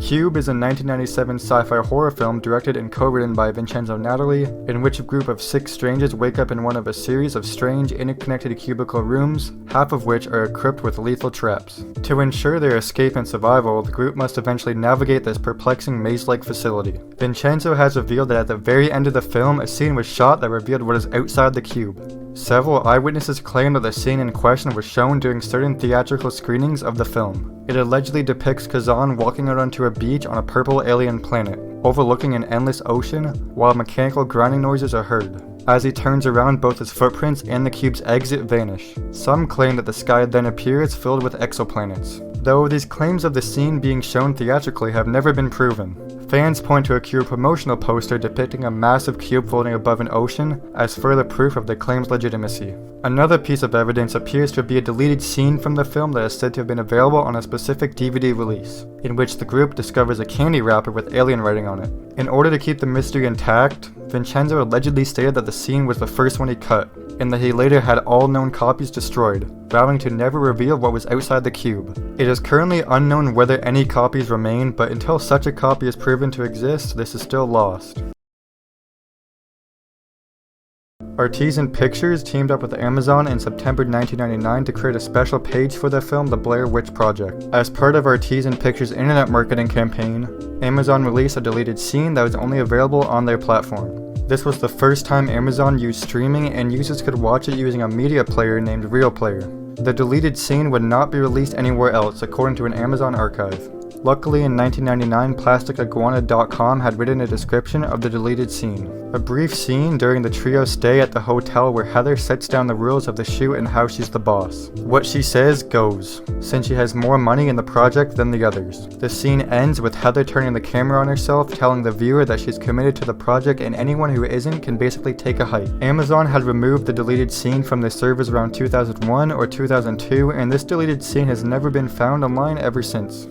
Cube is a 1997 sci-fi horror film directed and co-written by Vincenzo Natali, in which a group of 6 strangers wake up in one of a series of strange, interconnected cubicle rooms, half of which are equipped with lethal traps. To ensure their escape and survival, the group must eventually navigate this perplexing maze-like facility. Vincenzo has revealed that at the very end of the film, a scene was shot that revealed what is outside the cube. Several eyewitnesses claim that the scene in question was shown during certain theatrical screenings of the film. It allegedly depicts Kazan walking out onto a beach on a purple alien planet, overlooking an endless ocean, while mechanical grinding noises are heard. As he turns around, both his footprints and the cube's exit vanish. Some claim that the sky then appears filled with exoplanets, though these claims of the scene being shown theatrically have never been proven. Fans point to a Cube promotional poster depicting a massive cube floating above an ocean as further proof of the claim's legitimacy. Another piece of evidence appears to be a deleted scene from the film that is said to have been available on a specific DVD release, in which the group discovers a candy wrapper with alien writing on it. In order to keep the mystery intact, Vincenzo allegedly stated that the scene was the first one he cut, and that he later had all known copies destroyed, vowing to never reveal what was outside the cube. It is currently unknown whether any copies remain, but until such a copy is proven to exist, this is still lost. Artisan Pictures teamed up with Amazon in September 1999 to create a special page for the film The Blair Witch Project. As part of Artisan Pictures' internet marketing campaign, Amazon released a deleted scene that was only available on their platform. This was the first time Amazon used streaming, and users could watch it using a media player named RealPlayer. The deleted scene would not be released anywhere else, according to an Amazon archive. Luckily, in 1999, PlasticIguana.com had written a description of the deleted scene. A brief scene during the trio's stay at the hotel where Heather sets down the rules of the shoot and how she's the boss. What she says goes, since she has more money in the project than the others. The scene ends with Heather turning the camera on herself, telling the viewer that she's committed to the project and anyone who isn't can basically take a hike. Amazon had removed the deleted scene from their servers around 2001 or 2002, and this deleted scene has never been found online ever since.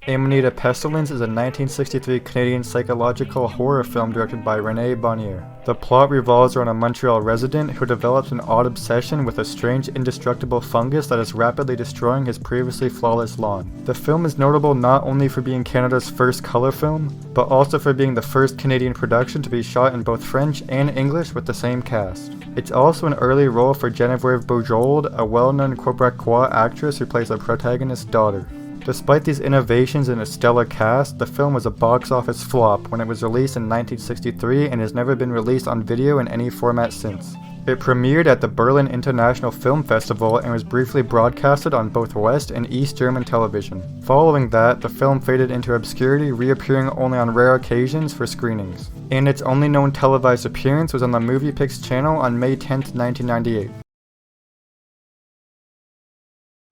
Amanita Pestilence is a 1963 Canadian psychological horror film directed by René Bonnier. The plot revolves around a Montreal resident who develops an odd obsession with a strange indestructible fungus that is rapidly destroying his previously flawless lawn. The film is notable not only for being Canada's first colour film, but also for being the first Canadian production to be shot in both French and English with the same cast. It's also an early role for Geneviève Bujold, a well-known Quebecois actress who plays the protagonist's daughter. Despite these innovations in a stellar cast, the film was a box office flop when it was released in 1963 and has never been released on video in any format since. It premiered at the Berlin International Film Festival and was briefly broadcasted on both West and East German television. Following that, the film faded into obscurity, reappearing only on rare occasions for screenings. And its only known televised appearance was on the MoviePix channel on May 10, 1998.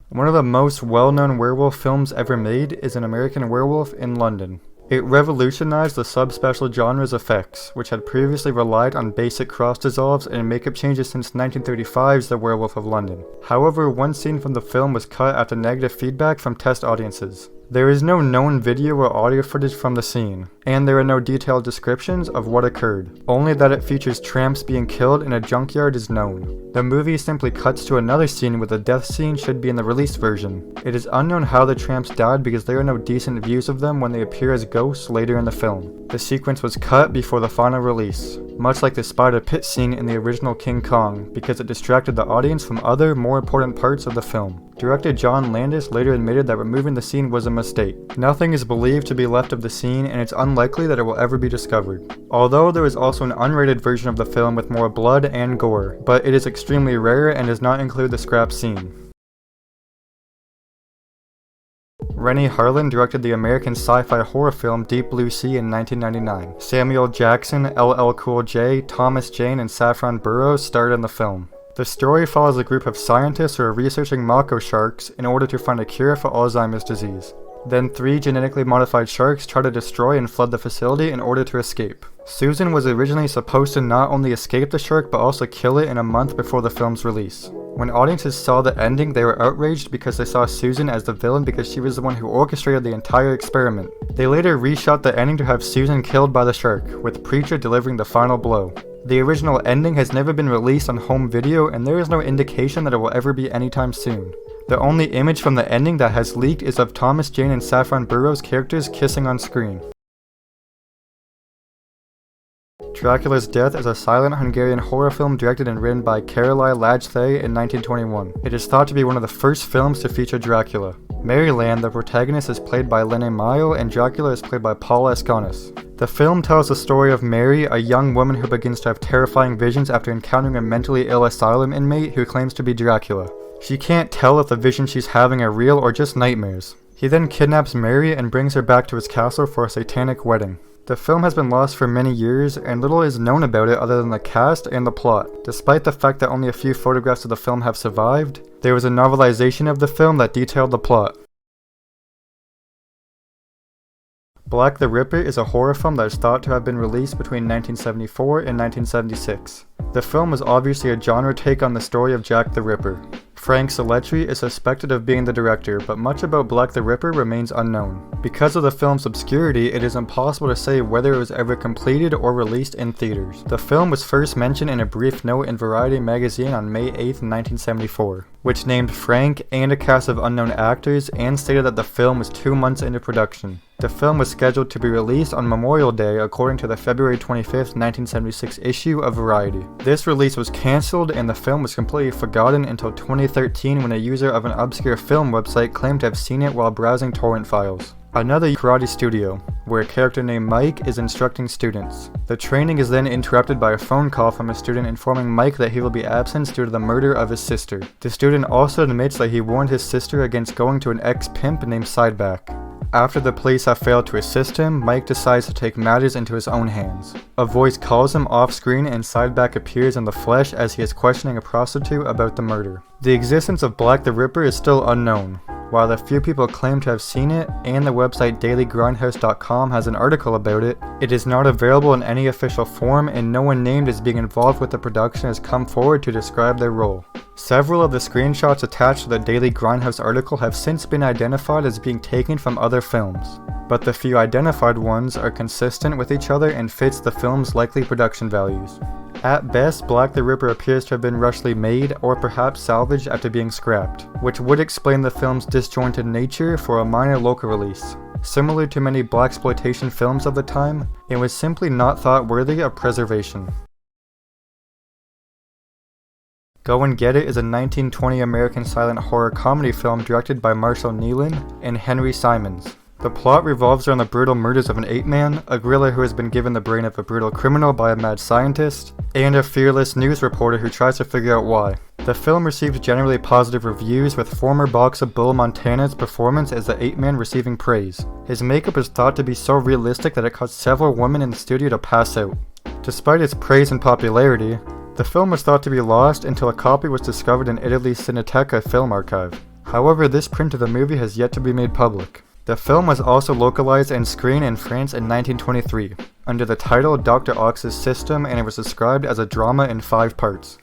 One of the most well-known werewolf films ever made is An American Werewolf in London. It revolutionized the subspecial genre's effects, which had previously relied on basic cross-dissolves and makeup changes since 1935's The Werewolf of London. However, one scene from the film was cut after negative feedback from test audiences. There is no known video or audio footage from the scene, and there are no detailed descriptions of what occurred. Only that it features tramps being killed in a junkyard is known. The movie simply cuts to another scene where the death scene should be in the released version. It is unknown how the tramps died because there are no decent views of them when they appear as ghosts later in the film. The sequence was cut before the final release, much like the spider pit scene in the original King Kong, because it distracted the audience from other, more important parts of the film. Director John Landis later admitted that removing the scene was a mistake. Nothing is believed to be left of the scene, and it's unlikely that it will ever be discovered. Although there is also an unrated version of the film with more blood and gore, but it is extremely rare and does not include the scrap scene. Rennie Harlin directed the American sci-fi horror film Deep Blue Sea in 1999. Samuel Jackson, LL Cool J, Thomas Jane, and Saffron Burrows starred in the film. The story follows a group of scientists who are researching mako sharks in order to find a cure for Alzheimer's disease. Then 3 genetically modified sharks try to destroy and flood the facility in order to escape. Susan was originally supposed to not only escape the shark but also kill it in a month before the film's release. When audiences saw the ending, they were outraged because they saw Susan as the villain because she was the one who orchestrated the entire experiment. They later reshot the ending to have Susan killed by the shark, with Preacher delivering the final blow. The original ending has never been released on home video, and there is no indication that it will ever be anytime soon. The only image from the ending that has leaked is of Thomas Jane and Saffron Burrows' characters kissing on screen. Draculas Death is a silent Hungarian horror film directed and written by Caroline Lajthé in 1921. It is thought to be one of the first films to feature Dracula. Maryland, the protagonist, is played by Lene Mile, and Dracula is played by Paula Esconis. The film tells the story of Mary, a young woman who begins to have terrifying visions after encountering a mentally ill asylum inmate who claims to be Dracula. She can't tell if the visions she's having are real or just nightmares. He then kidnaps Mary and brings her back to his castle for a satanic wedding. The film has been lost for many years, and little is known about it other than the cast and the plot. Despite the fact that only a few photographs of the film have survived, there was a novelization of the film that detailed the plot. Black the Ripper is a horror film that is thought to have been released between 1974 and 1976. The film was obviously a genre take on the story of Jack the Ripper. Frank Selettri is suspected of being the director, but much about Black the Ripper remains unknown. Because of the film's obscurity, it is impossible to say whether it was ever completed or released in theaters. The film was first mentioned in a brief note in Variety magazine on May 8, 1974, which named Frank and a cast of unknown actors and stated that the film was 2 months into production. The film was scheduled to be released on Memorial Day according to the February 25, 1976 issue of Variety. This release was cancelled and the film was completely forgotten until 2013 when a user of an obscure film website claimed to have seen it while browsing torrent files. Another karate studio, where a character named Mike is instructing students. The training is then interrupted by a phone call from a student informing Mike that he will be absent due to the murder of his sister. The student also admits that he warned his sister against going to an ex-pimp named Sideback. After the police have failed to assist him, Mike decides to take matters into his own hands. A voice calls him off-screen and Sideback appears in the flesh as he is questioning a prostitute about the murder. The existence of Black the Ripper is still unknown. While a few people claim to have seen it, and the website dailygrindhouse.com has an article about it, it is not available in any official form and no one named as being involved with the production has come forward to describe their role. Several of the screenshots attached to the Daily Grindhouse article have since been identified as being taken from other films, but the few identified ones are consistent with each other and fits the film's likely production values. At best, Black the Ripper appears to have been rushly made or perhaps salvaged after being scrapped, which would explain the film's disjointed nature for a minor local release. Similar to many blaxploitation films of the time, it was simply not thought worthy of preservation. Go and Get It is a 1920 American silent horror comedy film directed by Marshall Nealon and Henry Simons. The plot revolves around the brutal murders of an ape-man, a gorilla who has been given the brain of a brutal criminal by a mad scientist, and a fearless news reporter who tries to figure out why. The film received generally positive reviews, with former Boxer Bull Montana's performance as the ape-man receiving praise. His makeup is thought to be so realistic that it caused several women in the studio to pass out. Despite its praise and popularity, the film was thought to be lost until a copy was discovered in Italy's Cineteca film archive. However, this print of the movie has yet to be made public. The film was also localized and screened in France in 1923, under the title Dr. Ox's System, and it was described as a drama in 5 parts.